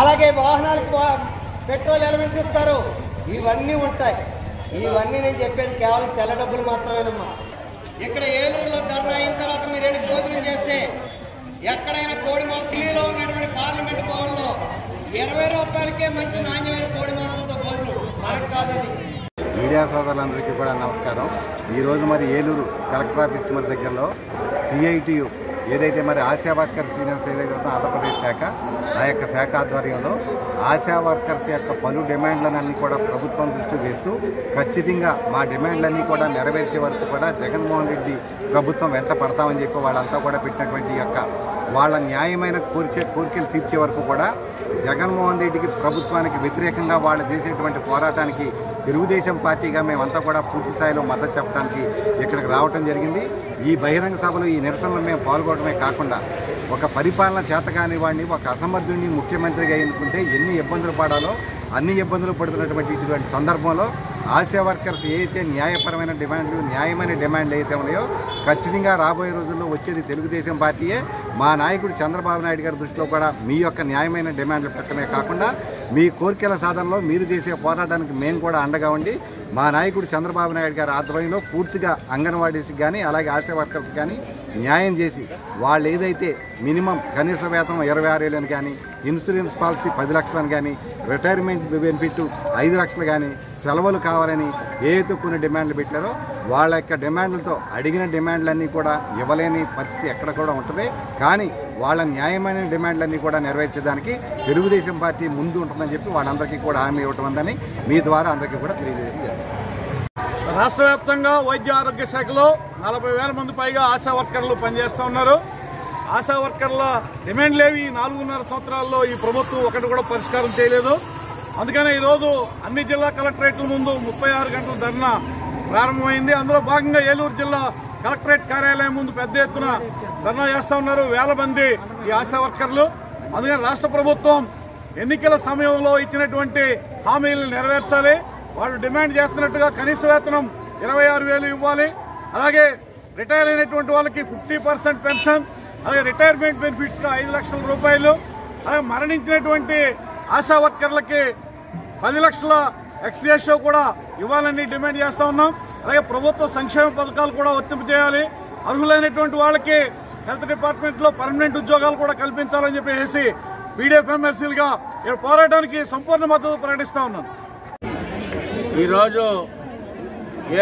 అలాగే వాహనాలకు petrol allowance ఇస్తారు. ఇవన్నీ ఉంటాయి. ఇవన్నీ నేను చెప్పేది కేవలం తెల్ల డబ్బులు మాత్రమేనమ్మా. ఇక్కడ ఏలూరులో ధర్నా అయిన తర్వాత మీరు వెళ్ళి భోజనం చేస్తే ఎక్కడైనా కోడి మాంసంలో ఉన్నటువంటి పార్లమెంట్ భవన్లో 20 రూపాయలకే మంచి నాణ్యమైన కోడి మాంసంతో భోజనం. మనకు కాదు అది. మీడియా సోదరులందరికీ కూడా నమస్కారం. ఈరోజు మరి ఏలూరు కలెక్టర్ ఆఫీస్ మరి దగ్గరలో CITU ఏదైతే మరి ఆశా వర్కర్స్ యూనియన్స్ ఏదైతే ఉందో ఆంధ్రప్రదేశ్ శాఖ, ఆ యొక్క శాఖ ఆధ్వర్యంలో ఆశా వర్కర్స్ యొక్క పలు డిమాండ్లన్నీ కూడా ప్రభుత్వం దృష్టి వేస్తూ ఖచ్చితంగా మా డిమాండ్లన్నీ కూడా నెరవేర్చే వరకు కూడా జగన్మోహన్ రెడ్డి ప్రభుత్వం వెంట పడతామని చెప్పి వాళ్ళంతా కూడా పెట్టినటువంటి యొక్క వాళ్ళ న్యాయమైన కోరికలు తీర్చే వరకు కూడా జగన్మోహన్ రెడ్డికి ప్రభుత్వానికి వ్యతిరేకంగా వాళ్ళు చేసేటువంటి పోరాటానికి తెలుగుదేశం పార్టీగా మేమంతా కూడా పూర్తి స్థాయిలో మద్దతు చెప్పడానికి ఇక్కడికి రావటం జరిగింది. ఈ బహిరంగ సభలో ఈ నిరసనలో మేము పాల్గొనడమే కాకుండా ఒక పరిపాలన చేతకాని వాడిని, ఒక అసమర్థుడిని ముఖ్యమంత్రిగా ఎన్నుకుంటే ఎన్ని ఇబ్బందులు పడాలో అన్ని ఇబ్బందులు పడుతున్నటువంటి ఇటువంటి సందర్భంలో ఆశా వర్కర్స్ ఏదైతే న్యాయపరమైన డిమాండ్లు, న్యాయమైన డిమాండ్లు అయితే ఉన్నాయో ఖచ్చితంగా రాబోయే రోజుల్లో వచ్చేది తెలుగుదేశం పార్టీయే. మా నాయకుడు చంద్రబాబు నాయుడు గారి దృష్టిలో కూడా మీ యొక్క న్యాయమైన డిమాండ్లు పెట్టడమే కాకుండా మీ కోరికల సాధనలో మీరు చేసే పోరాటానికి మేము కూడా అండగా ఉండి మా నాయకుడు చంద్రబాబు నాయుడు గారి ఆధ్వర్యంలో పూర్తిగా అంగన్వాడీస్కి కానీ అలాగే ఆశా వర్కర్స్ కానీ న్యాయం చేసి వాళ్ళు ఏదైతే మినిమం కనీస వేతనం 26,000 అని కానీ, ఇన్సూరెన్స్ పాలసీ 10 లక్షలని కానీ, రిటైర్మెంట్ బెనిఫిట్ 5 లక్షలు కానీ, సెలవులు కావాలని ఏదైతే కొన్ని డిమాండ్లు పెట్టారో వాళ్ళ యొక్క డిమాండ్లతో అడిగిన డిమాండ్లన్నీ కూడా ఇవ్వలేని పరిస్థితి ఎక్కడ కూడా ఉంటుంది. కానీ వాళ్ళ న్యాయమైన డిమాండ్లన్నీ కూడా నెరవేర్చడానికి తెలుగుదేశం పార్టీ ముందు ఉంటుందని చెప్పి వాళ్ళందరికీ కూడా హామీ ఇవ్వటం ఉందని మీ ద్వారా అందరికీ కూడా తెలియజేయడం. రాష్ట్ర వ్యాప్తంగా వైద్య ఆరోగ్య శాఖలో 40,000 మంది పైగా ఆశా వర్కర్లు పనిచేస్తూ ఉన్నారు. ఆశా వర్కర్ల డిమాండ్లేవి 4.5 సంవత్సరాల్లో ఈ ప్రభుత్వం ఒకటి కూడా పరిష్కారం చేయలేదు. అందుకనే ఈరోజు అన్ని జిల్లా కలెక్టరేట్ల ముందు 36 గంటల ధర్నా ప్రారంభమైంది. అందులో భాగంగా ఏలూరు జిల్లా కలెక్టరేట్ కార్యాలయం ముందు పెద్ద ఎత్తున ధర్నా చేస్తూ ఉన్నారు 1000 మంది ఈ ఆశా వర్కర్లు. అందుకని రాష్ట్ర ప్రభుత్వం ఎన్నికల సమయంలో ఇచ్చినటువంటి హామీలను నెరవేర్చాలి. వాళ్ళు డిమాండ్ చేస్తున్నట్టుగా కనీస వేతనం 26,000 ఇవ్వాలి. అలాగే రిటైర్ అయినటువంటి వాళ్ళకి 50% పెన్షన్, అలాగే రిటైర్మెంట్ బెనిఫిట్స్గా 5 లక్షల రూపాయలు, అలాగే మరణించినటువంటి ఆశా వర్కర్లకి 10 లక్షల ఎక్స్గ్రేషియో కూడా ఇవ్వాలని డిమాండ్ చేస్తూ ఉన్నాం. అలాగే ప్రభుత్వ సంక్షేమ పథకాలు కూడా వర్తింపజేయాలి. అర్హులైనటువంటి వాళ్ళకి హెల్త్ డిపార్ట్మెంట్లో పర్మనెంట్ ఉద్యోగాలు కూడా కల్పించాలని చెప్పేసి పీడీఎఫ్ఎంఎల్సీలుగా పోరాటానికి సంపూర్ణ మద్దతు ప్రకటిస్తూ ఉన్నాం. ఈరోజు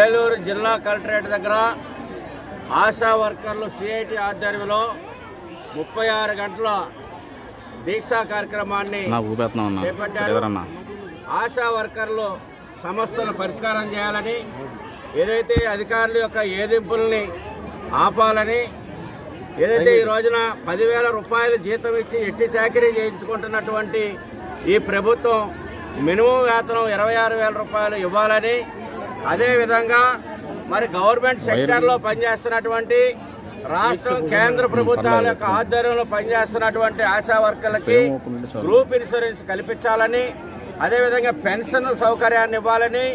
ఏలూరు జిల్లా కలెక్టరేట్ దగ్గర ఆశా వర్కర్లు CIT ఆధ్వర్యంలో 36 గంటల దీక్షా కార్యక్రమాన్ని చేపట్టారు. ఆశా వర్కర్లు సమస్యలు పరిష్కారం చేయాలని, ఏదైతే అధికారుల యొక్క ఏదింపుల్ని ఆపాలని, ఏదైతే ఈ రోజున 10,000 రూపాయలు జీతం ఇచ్చి ఎట్టి చాకరీ చేయించుకుంటున్నటువంటి ఈ ప్రభుత్వం మినిమం వేతనం 26,000 రూపాయలు ఇవ్వాలని, అదేవిధంగా మరి గవర్నమెంట్ సెక్టార్లో పనిచేస్తున్నటువంటి రాష్ట్ర కేంద్ర ప్రభుత్వాల యొక్క ఆధ్వర్యంలో పనిచేస్తున్నటువంటి ఆశా వర్కర్లకి గ్రూప్ ఇన్సూరెన్స్ కల్పించాలని, అదేవిధంగా పెన్షన్ సౌకర్యాన్ని ఇవ్వాలని,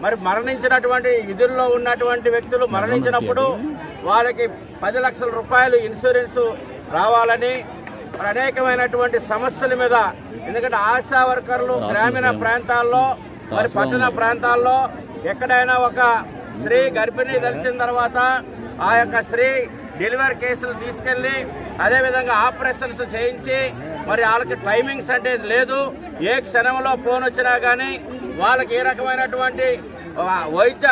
మరి మరణించినటువంటి విధుల్లో ఉన్నటువంటి వ్యక్తులు మరణించినప్పుడు వాళ్ళకి 10 లక్షల రూపాయలు ఇన్సూరెన్స్ రావాలని, మరి అనేకమైనటువంటి సమస్యల మీద, ఎందుకంటే ఆశా వర్కర్లు గ్రామీణ ప్రాంతాల్లో మరి పట్టణ ప్రాంతాల్లో ఎక్కడైనా ఒక స్త్రీ గర్భిణీ తెలిసిన తర్వాత ఆ యొక్క స్త్రీ డెలివరీ కేసులు తీసుకెళ్లి అదేవిధంగా ఆపరేషన్స్ చేయించి మరి వాళ్ళకి టైమింగ్స్ అంటే లేదు. ఏ క్షణంలో ఫోన్ వచ్చినా కానీ వాళ్ళకి ఏ రకమైనటువంటి వైద్య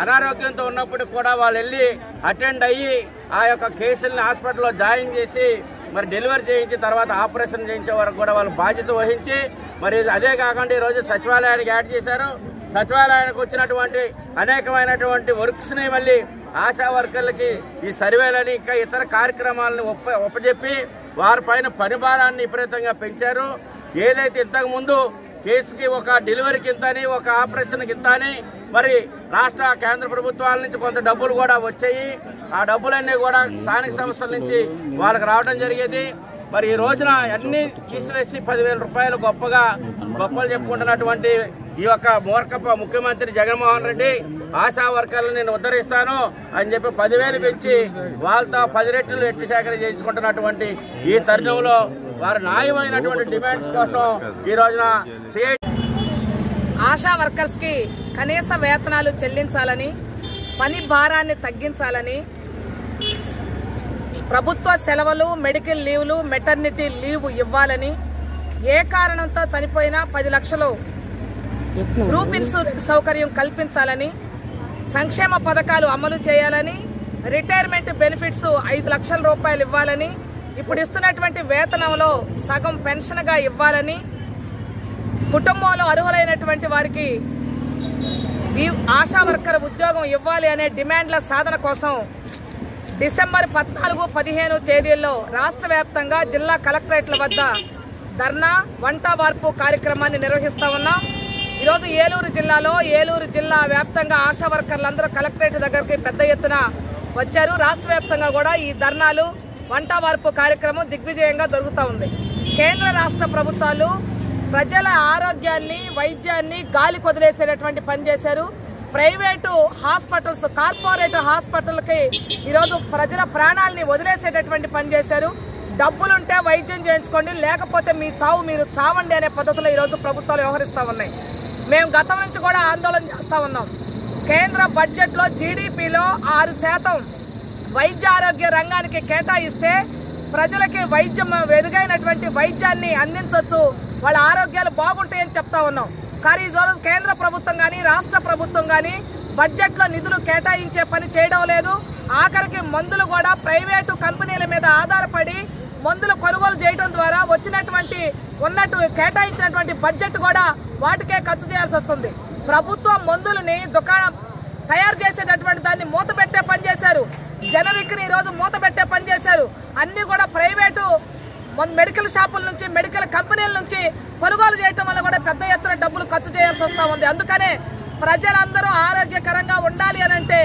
అనారోగ్యంతో ఉన్నప్పుడు కూడా వాళ్ళు వెళ్ళి అటెండ్ అయ్యి ఆ యొక్క కేసుల్ని హాస్పిటల్లో జాయిన్ చేసి మరి డెలివరీ చేయించి తర్వాత ఆపరేషన్ చేయించే వరకు కూడా వాళ్ళు బాధ్యత వహించి మరి అదే కాకుండా ఈరోజు సచివాలయానికి యాడ్ చేశారు. సచివాలయానికి వచ్చినటువంటి అనేకమైనటువంటి వర్క్స్ని మళ్ళీ ఆశా వర్కర్లకి ఈ సర్వేలని ఇంకా ఇతర కార్యక్రమాలను ఒప్పజెప్పి వారిపైన పనిభారాన్ని విపరీతంగా పెంచారు. ఏదైతే ఇంతకుముందు కేసుకి ఒక డెలివరీకి ఇంతని ఒక ఆపరేషన్కి ఇంతని మరి రాష్ట్ర కేంద్ర ప్రభుత్వాల నుంచి కొంత డబ్బులు కూడా వచ్చాయి. ఆ డబ్బులన్నీ కూడా స్థానిక సంస్థల నుంచి వాళ్ళకి రావడం జరిగేది. మరి ఈ రోజున అన్ని తీసివేసి 10,000 రూపాయలు గొప్పలు చెప్పుకుంటున్నటువంటి ఈ యొక్క మూర్ఖపు ముఖ్యమంత్రి జగన్మోహన్ రెడ్డి ఆశా వర్కర్లను నేను ఉద్ధరిస్తాను అని చెప్పి 10,000 పెంచి వాళ్ళతో 10 రెట్లు ఎట్టి సేకరణ చేయించుకుంటున్నటువంటి ఈ తరుణంలో వారి న్యాయమైనటువంటి డిమాండ్స్ కోసం ఈ రోజున ఆశా వర్కర్స్ కి కనీస వేతనాలు చెల్లించాలని, పని భారాన్ని తగ్గించాలని, ప్రభుత్వ సెలవులు, మెడికల్ లీవ్లు, మెటర్నిటీ లీవ్ ఇవ్వాలని, ఏ కారణంతో చనిపోయినా 10 లక్షలు గ్రూప్ ఇన్సూరెన్స్ సౌకర్యం కల్పించాలని, సంక్షేమ పథకాలు అమలు చేయాలని, రిటైర్మెంట్ బెనిఫిట్స్ 5 లక్షల రూపాయలు ఇవ్వాలని, ఇప్పుడు ఇస్తున్నటువంటి వేతనంలో సగం పెన్షన్గా ఇవ్వాలని, కుటుంబంలో అర్హులైనటువంటి వారికి ఈ ఆశా వర్కర్ ఉద్యోగం ఇవ్వాలి అనే డిమాండ్ల సాధన కోసం డిసెంబర్ 14, 15 తేదీల్లో రాష్ట్ర వ్యాప్తంగా జిల్లా కలెక్టరేట్ల వద్ద ధర్నా, వంట వార్పు కార్యక్రమాన్ని నిర్వహిస్తా ఉన్నాం. ఈరోజు ఏలూరు జిల్లా వ్యాప్తంగా ఆశా వర్కర్లందరూ కలెక్టరేట్ దగ్గరికి పెద్ద ఎత్తున వచ్చారు. రాష్ట్ర వ్యాప్తంగా కూడా ఈ ధర్నాలు, వంట వార్పు కార్యక్రమం దిగ్విజయంగా జరుగుతూ ఉంది. కేంద్ర రాష్ట్ర ప్రభుత్వాలు ప్రజల ఆరోగ్యాన్ని, వైద్యాన్ని గాలి కొదిలేసేటటువంటి పని చేశారు. ప్రైవేటు హాస్పిటల్స్, కార్పొరేట్ హాస్పిటల్కి ఈరోజు ప్రజల ప్రాణాలని వదిలేసేటటువంటి పని చేశారు. డబ్బులుంటే వైద్యం చేయించుకోండి, లేకపోతే మీ చావు మీరు చావండి అనే పద్ధతిలో ఈరోజు ప్రభుత్వాలు వ్యవహరిస్తూ ఉన్నాయి. మేము గతం నుంచి కూడా ఆందోళన చేస్తూ ఉన్నాం. కేంద్ర బడ్జెట్లో జీడీపీలో 6% వైద్య ఆరోగ్య రంగానికి కేటాయిస్తే ప్రజలకి మెరుగైనటువంటి వైద్యాన్ని అందించవచ్చు, వాళ్ళ ఆరోగ్యాలు బాగుంటాయని చెప్తా ఉన్నాం. కానీ ఈరోజు కేంద్ర ప్రభుత్వం కానీ రాష్ట్ర ప్రభుత్వం కానీ బడ్జెట్లో నిధులు కేటాయించే పని చేయడం లేదు. ఆఖరికి మందులు కూడా ప్రైవేటు కంపెనీల మీద ఆధారపడి మందులు కొనుగోలు చేయడం ద్వారా వచ్చినటువంటి కేటాయించినటువంటి బడ్జెట్ కూడా వాటికే ఖర్చు చేయాల్సి వస్తుంది. ప్రభుత్వం మందులని తయారు చేసేటటువంటి దాన్ని మూత పెట్టే పని చేశారు. జనరిక్ ని ఈరోజు మూత పెట్టే పని చేశారు. అన్ని కూడా ప్రైవేటు మెడికల్ షాపుల నుంచి, మెడికల్ కంపెనీల నుంచి కొనుగోలు చేయడం వల్ల కూడా పెద్ద ఎత్తున డబ్బులు ఖర్చు చేయాల్సి వస్తూ ఉంది. అందుకనే ప్రజలందరూ ఆరోగ్యకరంగా ఉండాలి అనంటే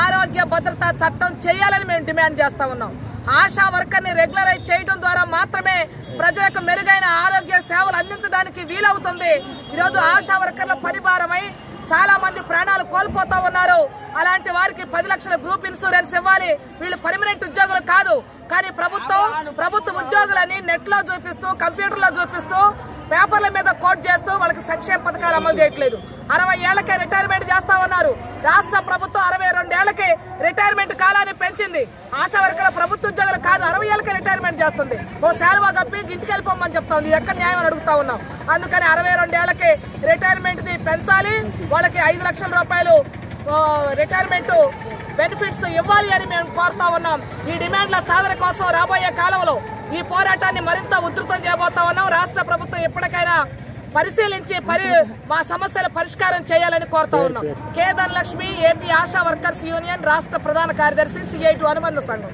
ఆరోగ్య భద్రతా చట్టం చేయాలని మేము డిమాండ్ చేస్తా ఉన్నాం. ఆశా వర్కర్ని రెగ్యులరైజ్ చేయడం ద్వారా మాత్రమే ప్రజలకు మెరుగైన ఆరోగ్య సేవలు అందించడానికి వీలవుతుంది. ఈరోజు ఆశా వర్కర్ల పనిభారమై చాలా మంది ప్రాణాలు కోల్పోతా ఉన్నారు. అలాంటి వారికి 10 లక్షల గ్రూప్ ఇన్సూరెన్స్ ఇవ్వాలి. వీళ్ళు పర్మనెంట్ ఉద్యోగులు కాదు. కానీ ప్రభుత్వ ఉద్యోగులని నెట్ లో చూపిస్తూ, కంప్యూటర్ లో చూపిస్తూ, పేపర్ల మీద కోట్ చేస్తూ వాళ్ళకి సంక్షేమ పథకాలు అమలు చేయట్లేదు. 60 ఏళ్లకే రిటైర్మెంట్ చేస్తా ఉన్నారు. రాష్ట్ర ప్రభుత్వం 62 ఏళ్లకే రిటైర్మెంట్ కాలాన్ని పెంచింది. ఆశా వర్కర్ల ప్రభుత్వ ఉద్యోగులు కాదు, 60 ఏళ్లకే రిటైర్మెంట్ చేస్తుంది. ఓ శాలువా కప్పి ఇంటికి వెళ్ళిపోమని చెప్తా ఉంది. ఎక్కడ న్యాయం అని అడుగుతా ఉన్నాం. అందుకని 62 ఏళ్లకే రిటైర్మెంట్ ని పెంచాలి. వాళ్ళకి 5 లక్షల రూపాయలు రిటైర్మెంట్ బెనిఫిట్స్ ఇవ్వాలి అని మేము కోరుతా ఉన్నాం. ఈ డిమాండ్ల సాధన కోసం రాబోయే కాలంలో ఈ పోరాటాన్ని మరింత ఉధృతం చేయబోతా ఉన్నాం. రాష్ట్ర ప్రభుత్వం ఎప్పటికైనా పరిశీలించి మా సమస్యల పరిష్కారం చేయాలని కోరుతా ఉన్నాం. K Dhanalakshmi, AP Asha workers union రాష్ట్ర ప్రధాన కార్యదర్శి, CI2 అనుబంధ సంఘం.